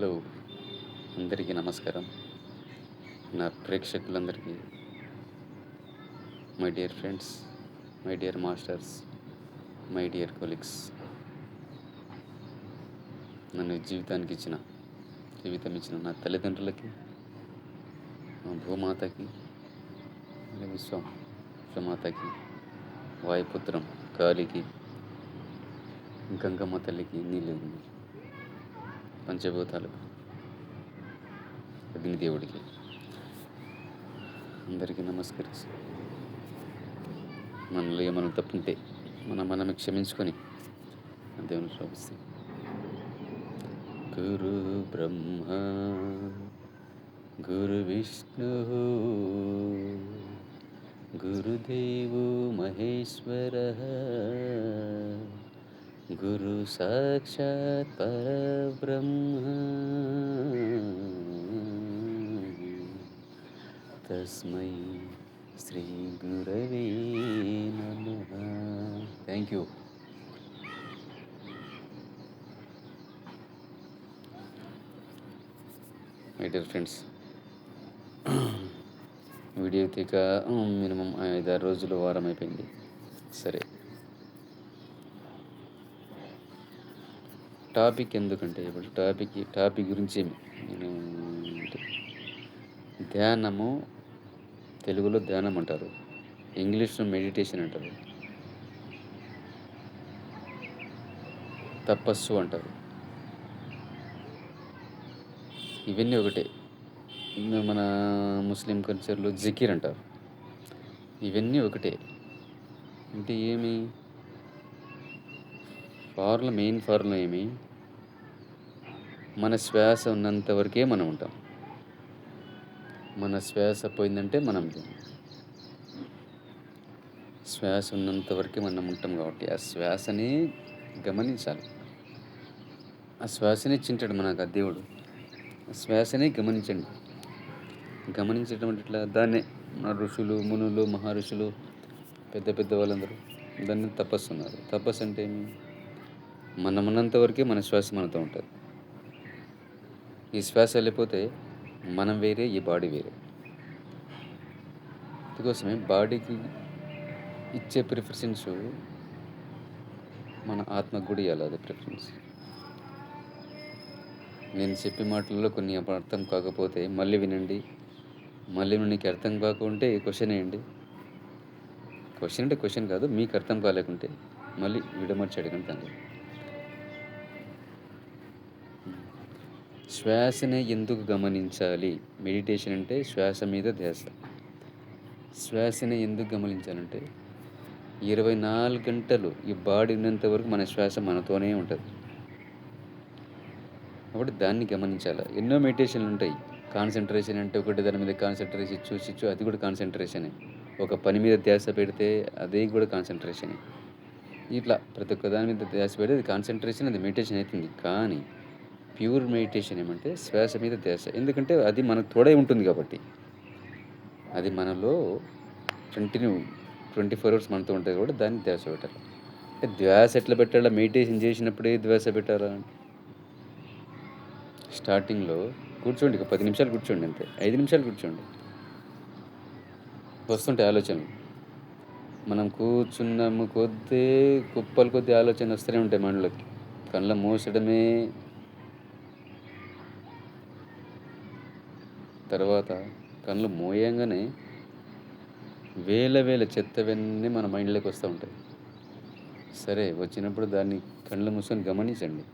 Hello, అందరికీ నమస్కారం. నా ప్రేక్షకులందరికీ my dear friends, my dear masters, my dear colleagues, నన్ను జీవితం ఇచ్చిన నా తల్లిదండ్రులకి, మా భూమాతకి, విశ్వమాతకి, వాయుపుత్రం గాలికి, గంగమ్మ తల్లికి, నీళ్ళు పంచభూతాలకు, అగ్నిదేవుడికి అందరికీ నమస్కరిస్తూ, మనలో ఏమైనా తప్పుంటే మనం క్షమించుకొని దేవుని శ్రమిస్తాం. గురు బ్రహ్మ గురు విష్ణు గురుదేవో మహేశ్వర గురు సాక్షాత్ పరబ్రహ్మ తస్మై శ్రీ గురవే నమః. Thank you. My dear friends, video తీక మినిమం 5-6 రోజులు, వారం అయిపోయింది. సరే, టాపిక్ ఎందుకంటే ఇప్పుడు టాపిక్ గురించి నేను ధ్యానము, తెలుగులో ధ్యానం అంటారు, ఇంగ్లీష్లో మెడిటేషన్ అంటారు, తపస్సు అంటారు. ఇవన్నీ ఒకటే. మన ముస్లిం కల్చర్లో జికిర్ అంటారు. ఇవన్నీ ఒకటే. అంటే ఏమి మెయిన్ ఫార్ములా ఏమి? మన శ్వాస ఉన్నంత వరకే మనం ఉంటాం. మన శ్వాస పోయిందంటే మనం శ్వాస ఉన్నంత వరకే మనం ఉంటాం. కాబట్టి ఆ శ్వాసని గమనించాలి. ఆ శ్వాసనే చింటాడు మనకు ఆ దేవుడు. ఆ శ్వాసనే గమనించండి. గమనించడం అంటే ఇట్లా దాన్నే మన ఋషులు, మునులు, మహర్షులు, పెద్ద వాళ్ళందరూ దాన్ని తపస్సు ఉన్నారు. తపస్సు అంటే ఏమి? మనం ఉన్నంత వరకే మన శ్వాస మనతో ఉంటుంది. ఈ శ్వాస వెళ్ళిపోతే మనం వేరే, ఈ బాడీ వేరే. అందుకోసమే బాడీకి ఇచ్చే ప్రిఫరెన్స్ మన ఆత్మకు కూడా ఇవ్వాలి. అదే ప్రిఫరెన్స్. నేను చెప్పే మాటల్లో కొన్ని అర్థం కాకపోతే మళ్ళీ వినండి. మళ్ళీ నీకు అర్థం కాకుంటే క్వశ్చన్ వేయండి. క్వశ్చన్ అంటే క్వశ్చన్ కాదు, మీకు అర్థం కాలేకుంటే మళ్ళీ విడమర్చి అడగండి. తండ్రి, శ్వాసనే ఎందుకు గమనించాలి? మెడిటేషన్ అంటే శ్వాస మీద ధ్యాస. శ్వాసని ఎందుకు గమనించాలంటే 24 గంటలు ఈ బాడీ ఉన్నంత వరకు మన శ్వాస మనతోనే ఉంటుంది. కాబట్టి దాన్ని గమనించాలి. ఎన్నో మెడిటేషన్లు ఉంటాయి. కాన్సన్ట్రేషన్ అంటే ఒకటి దాని మీద కాన్సన్ట్రేషన్ చూసి అది కూడా కాన్సన్ట్రేషనే. ఒక పని మీద ధ్యాస పెడితే అది కూడా కాన్సన్ట్రేషనే. ఇట్లా ప్రతి ఒక్క దాని మీద ధ్యాస పెడితే అది కాన్సన్ట్రేషన్, అది మెడిటేషన్ అవుతుంది. కానీ ప్యూర్ మెడిటేషన్ ఏమంటే శ్వాస మీద ధ్యాస. ఎందుకంటే అది మనకు తోడై ఉంటుంది కాబట్టి. అది మనలో 24 అవర్స్ మనతో ఉంటుంది కాబట్టి దాన్ని ధ్యాస పెట్టాలి. అంటే ధ్యాస ఎట్లా పెట్టాలా? మెడిటేషన్ చేసినప్పుడే ధ్యాస పెట్టాలా? స్టార్టింగ్లో కూర్చోండి, 10 నిమిషాలు కూర్చోండి, అంతే. 5 నిమిషాలు కూర్చోండి. వస్తుంటాయి ఆలోచనలు. మనం కూర్చున్నాము కొద్దీ కుప్పలు కొద్దీ ఆలోచన వస్తూనే ఉంటాయి మనలోకి. కళ్ళ మూసడమే. తర్వాత కళ్ళు మోయంగానే వేల చెత్తవన్నీ మన మైండ్లోకి వస్తూ ఉంటాయి. సరే, వచ్చినప్పుడు దాన్ని కళ్ళు మూసుకొని గమనించండి.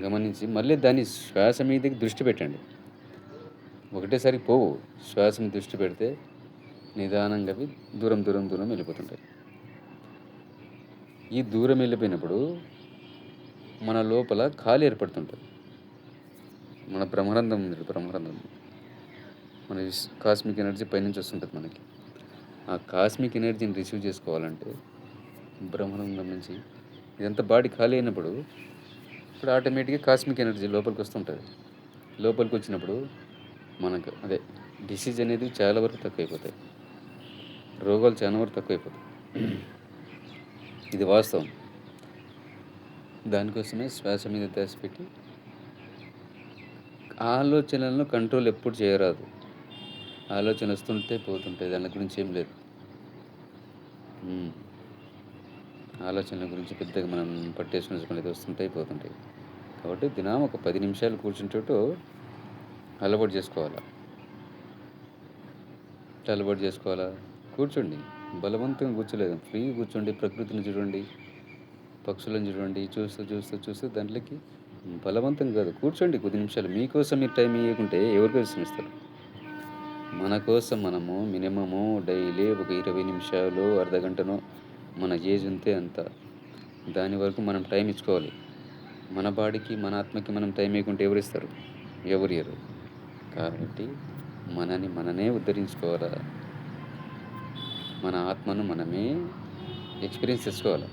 గమనించి మళ్ళీ దాన్ని శ్వాస మీదకి దృష్టి పెట్టండి. ఒకటేసారి పోవు. శ్వాస మీద దృష్టి పెడితే నిదానంగా అవి దూరం వెళ్ళిపోతుంటాయి. ఈ దూరం వెళ్ళిపోయినప్పుడు మన లోపల ఖాళీ ఏర్పడుతుంటుంది. మన బ్రహ్మరంధ్రం ఉంది. మన కాస్మిక్ ఎనర్జీ పైనుంచి వస్తుంటుంది మనకి. ఆ కాస్మిక్ ఎనర్జీని రిసీవ్ చేసుకోవాలంటే బ్రహ్మరంధ్రం నుంచి ఇదంతా బాడీ ఖాళీ అయినప్పుడు ఇప్పుడు ఆటోమేటిక్గా కాస్మిక్ ఎనర్జీ లోపలికి వస్తుంటుంది. లోపలికి వచ్చినప్పుడు మనకు డిసీజ్ అనేది చాలా వరకు తక్కువైపోతాయి. రోగాలు చాలా వరకు తక్కువైపోతాయి. ఇది వాస్తవం. దానికోసమే శ్వాస మీద ధ్యాస పెట్టి ఆలోచనలను కంట్రోల్ ఎప్పుడు చేయరాదు. ఆలోచన వస్తుంటే పోతుంటాయి. దాని గురించి ఏం లేదు. హ్మ్. ఆలోచనల గురించి పెద్దగా మనం పట్టేసుకునే అవసరం లేదు. వస్తుంటాయి, పోతుంటాయి. కాబట్టి దినం ఒక 10 నిమిషాలు కూర్చుంటూ అలవాటు చేసుకోవాలా. ఎట్లా అలవాటు చేసుకోవాలా? కూర్చోండి. బలవంతంగా కూర్చోలేదు. ఫ్రీగా కూర్చోండి. ప్రకృతిని చూడండి. పక్షులను చూడండి. చూస్తూ, చూస్తూ, చూస్తూ దాంట్లోకి బలవంతం కాదు. కూర్చోండి కొద్ది నిమిషాలు. మీకోసం మీరు టైం ఇయ్యకుంటే ఎవరి కోసం ఇస్తారు? మన కోసం మనము మినిమము డైలీ ఒక 20 నిమిషాలు, అర్ధగంటనో మన ఏజ్ ఉంటే అంత. దాని వరకు మనం టైం ఇచ్చుకోవాలి. మన బాడీకి, మన ఆత్మకి మనం టైం ఇవ్వకుంటే ఎవరిస్తారు? ఎవరియ్యరు. కాబట్టి మననే ఉద్ధరించుకోవాలా. మన ఆత్మను మనమే ఎక్స్‌పీరియన్స్ చేసుకోవాలా.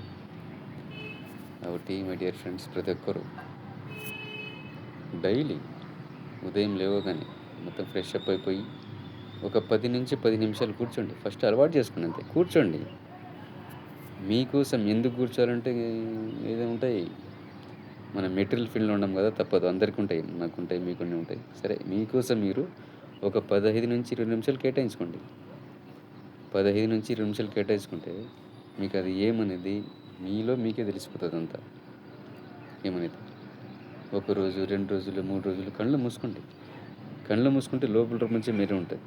కాబట్టి మై డియర్ ఫ్రెండ్స్, ప్రతి ఒక్కరు డైలీ ఉదయం లేవగానే మొత్తం ఫ్రెష్ అప్ అయిపోయి ఒక 10 నిమిషాలు కూర్చోండి. ఫస్ట్ అలవాటు చేసుకోండి అంతే. కూర్చోండి. మీకోసం ఎందుకు కూర్చోవాలంటే ఏదో ఉంటాయి. మనం మెటీరియల్ ఫీల్డ్‌లో ఉన్నాం కదా! తప్పదు. అందరికి ఉంటాయి. నాకుంటాయి, మీకున్ని ఉంటాయి. సరే, మీకోసం మీరు ఒక 15-20 నిమిషాలు కేటాయించుకోండి. 15-20 నిమిషాలు కేటాయించుకుంటే మీకు అది ఏమనేది మీలో మీకే తెలిసిపోతదంతా. ఏమనేది. ఒక రోజు, 2 రోజులు, 3 రోజులు కళ్ళు మూసుకోండి. కళ్ళు మూసుకుంటే లోపల ప్రపంచం వేరే ఉంటది.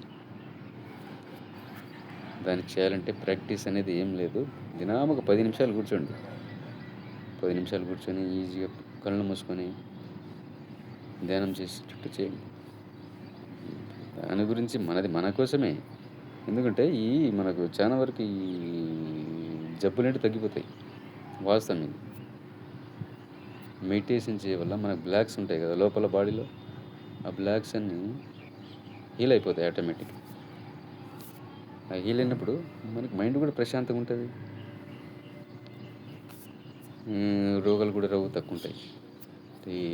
దానికి చేయాలంటే ప్రాక్టీస్ అనేది ఏం లేదు. దినం ఒక 10 నిమిషాలు కూర్చోండి. 10 నిమిషాలు కూర్చొని ఈజీగా కళ్ళు మూసుకొని ధ్యానం చేసేటట్టు చేయండి. దాని గురించి మన కోసమే. ఎందుకంటే మనకు చాలా వరకు జబ్బులనేవి తగ్గిపోతాయి. వాస్తవం ఇది. మెడిటేషన్ చేయడం వల్ల మనకు బ్లాక్స్ ఉంటాయి కదా లోపల బాడీలో. ఆ బ్లాక్స్ అన్నీ హీల్ అయిపోతాయి ఆటోమేటిక్‌గా. ఆ హీల్ అయినప్పుడు మనకి మైండ్ కూడా ప్రశాంతంగా ఉంటది. రోగాలు కూడా రావు, తక్కువుంటాయి.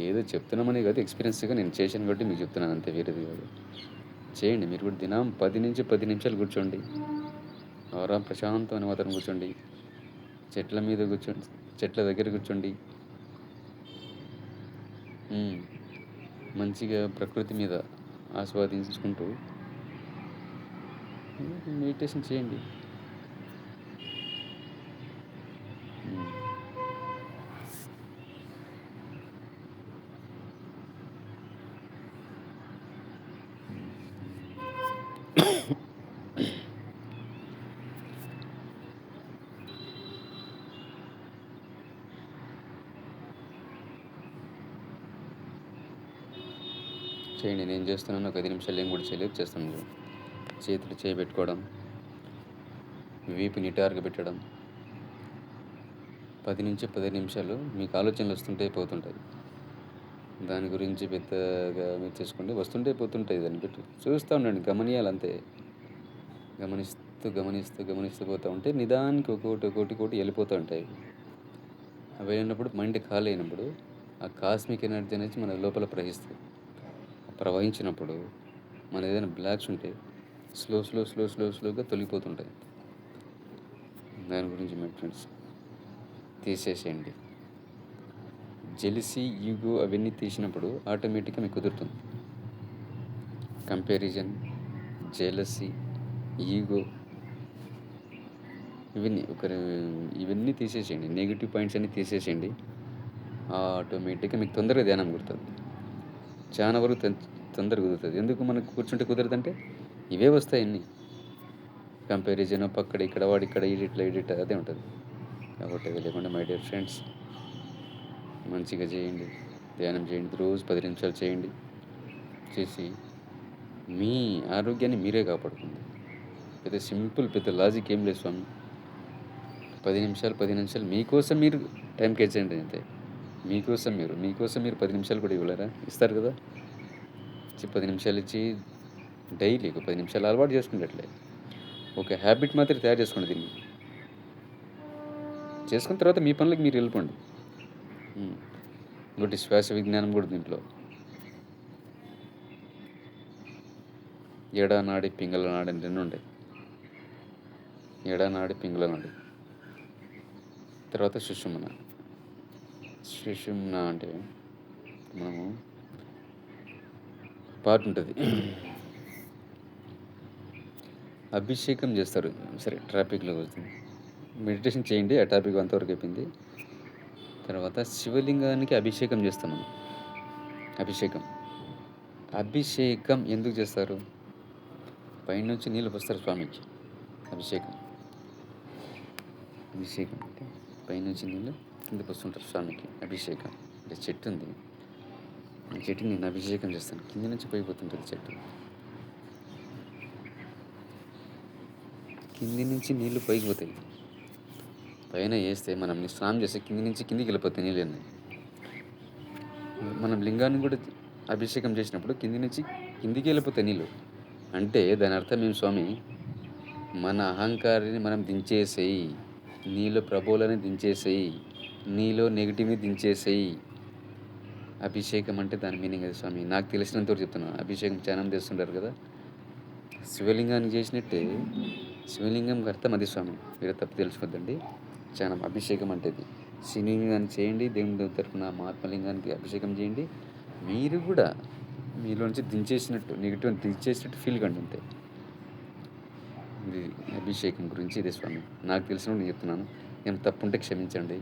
ఏదో చెప్తున్నామనే కాదు, ఎక్స్‌పీరియన్స్‌గా నేను చేశాను కాబట్టి మీకు చెప్తున్నాను అంతే, వేరేది కాదు. చేయండి మీరు కూడా. దినం 10 నిమిషాలు కూర్చోండి. ప్రశాంతమైన వాతావరణం కూర్చోండి. చెట్ల మీద కూర్చోండి. చెట్ల దగ్గర కూర్చోండి. మంచిగా ప్రకృతి మీద ఆస్వాదించుకుంటూ మెడిటేషన్ చేయండి. హ్మ్. చేయండి. నేను చేస్తున్నాను. ఒక 5 నిమిషాలు ఏం కూడా చేయలేదు, చేస్తున్నాను. చేతులు చేయబెట్టుకోవడం, వీపు నిటారుగా పెట్టడం. 10-15 నిమిషాలు మీకు ఆలోచనలు వస్తుంటాయి, పోతుంటాయి. దాని గురించి పెద్దగా మీరు చేసుకోండి. వస్తుంటాయి, పోతుంటాయి. దాన్ని బట్టి చూస్తూ ఉండండి. గమనియాలంతే. గమనిస్తూ పోతూ ఉంటే నిదానికి ఒక్కోటి వెళ్ళిపోతూ ఉంటాయి. అవి వెళ్ళినప్పుడు మైండ్ ఖాళీ అయినప్పుడు ఆ కాస్మిక్ ఎనర్జీ అనేది మన లోపల ప్రవహిస్తుంది. ప్రవహించినప్పుడు మన ఏదైనా బ్లాక్స్ ఉంటే స్లోగా తొలగిపోతుంటాయి. దాని గురించి మై ఫ్రెండ్స్ తీసేసేయండి. జెలసీ, ఈగో అవన్నీ తీసినప్పుడు ఆటోమేటిక్గా మీకు కుదురుతుంది. కంపారిజన్, జెలసీ, ఈగో ఇవన్నీ తీసేసేయండి. నెగిటివ్ పాయింట్స్ అన్నీ తీసేసేయండి. ఆటోమేటిక్గా మీకు తొందరగా ధ్యానం కుదురుతుంది. చాలా వరకు తొందరగా కుదురుతుంది. ఎందుకు మనకు కూర్చుంటే కుదరదంటే ఇవే వస్తాయి అన్నీ. కంపారిజన్, పక్కడ ఇక్కడ వాడిక్కడ ఈడిట్లా అదే ఉంటుంది. కాబట్టి అది లేకుండా మై డియర్ ఫ్రెండ్స్, మంచిగా చేయండి. ధ్యానం చేయండి. రోజు 10 నిమిషాలు చేయండి. చేసి మీ ఆరోగ్యాన్ని మీరే కాపాడుకోండి. పెద్ద లాజిక్ ఏం లేదు స్వామి. 10 నిమిషాలు మీకోసం మీరు టైం కేటాయించండి అంతే. మీకోసం మీరు 10 నిమిషాలు కూడా ఇవ్వలేరా? ఇస్తారు కదా. 10 నిమిషాలు ఇచ్చి డైలీ ఒక 10 నిమిషాలు అలవాటు చేసుకోండి. అట్లే ఒక హ్యాబిట్ మాత్రం తయారు చేసుకోండి. దీన్ని చేసుకున్న తర్వాత మీ పనులకు మీరు వెళ్ళిపోండి. ఇంకోటి శ్వాస విజ్ఞానం కూడా దీంట్లో. ఎడనాడి పింగళ నాడి అని 2 ఉంటాయి. ఎడనాడి పింగళ నాడి, తర్వాత సుషుమ్న. సుషుమ్న అంటే మనము పార్ట్ ఉంటుంది. అభిషేకం చేస్తారు. సరే ట్రాఫిక్‌లోకి వస్తుంది. మెడిటేషన్ చేయండి. ఆ టాపిక్ అంతవరకు అయిపోయింది. తర్వాత శివలింగానికి అభిషేకం చేస్తాం మనం. అభిషేకం. అభిషేకం ఎందుకు చేస్తారు? పైనుంచి నీళ్ళు పోస్తారు స్వామికి. అభిషేకం. అభిషేకం అంటే పైనుంచి నీళ్ళు కింద పోస్తుంటారు స్వామికి. అభిషేకం. అంటే చెట్టు ఉంది. ఆ చెట్టుకి నేను అభిషేకం చేస్తాను. కింద నుంచి పైకి పోతుంటది చెట్టు. కింది నుంచి నీళ్ళు పైకి పోతాయి. పైన ఏస్తే మనం స్నానం చేస్తే కింది నుంచి కిందికి వెళ్ళిపోతాయి నీళ్ళన్నీ. మనం లింగాన్ని కూడా అభిషేకం చేసినప్పుడు కింది నుంచి కిందికి వెళ్ళిపోతాయి నీళ్ళు. అంటే దాని అర్థం ఏం స్వామి? మన అహంకారాన్ని మనం దించేసేయి. నీలో ప్రభువులని దించేసేయి. నీలో నెగెటివ్‌ని దించేసేయి. అభిషేకం అంటే దాని మీనింగ్ అది స్వామి. నాకు తెలిసినంత వరకు చెప్తున్నాను. అభిషేకం చాలా మంది చేస్తుంటారు కదా! శివలింగానికి చేసినట్టే శివలింగంకి అర్థం అది స్వామి. మీరు తప్పు తెలుసుకోవద్దండి. చాలా అభిషేకం అంటే ఇది. శివలింగానికి చేయండి. దేవుని తరపున మహాత్మలింగానికి అభిషేకం చేయండి. మీరు కూడా మీలోంచి దించేసినట్టు నెగెటివ్‌ని దించేసినట్టు ఫీల్ కండి అంతే. ఇది అభిషేకం గురించి ఇదే స్వామి. నాకు తెలిసినట్టు నేను చెప్తున్నాను. ఏమైనా తప్పుంటే క్షమించండి.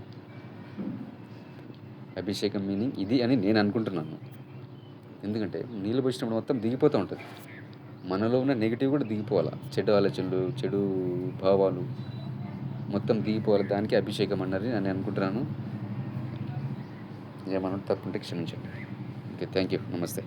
అభిషేకం మీనింగ్ ఇది అని నేను అనుకుంటున్నాను. ఎందుకంటే నీళ్ళు పోసినప్పుడు మొత్తం దిగిపోతూ ఉంటది. మనలో ఉన్న నెగెటివ్ కూడా దిగిపోవాల. చెడు ఆలోచనలు, చెడు భావాలు మొత్తం దిగిపోవాలి. దానికి అభిషేకం అన్నది నేను అనుకుంటున్నాను. ఏమన్నా తప్పుంటే క్షమించండి. ఓకే. Thank you. నమస్తే.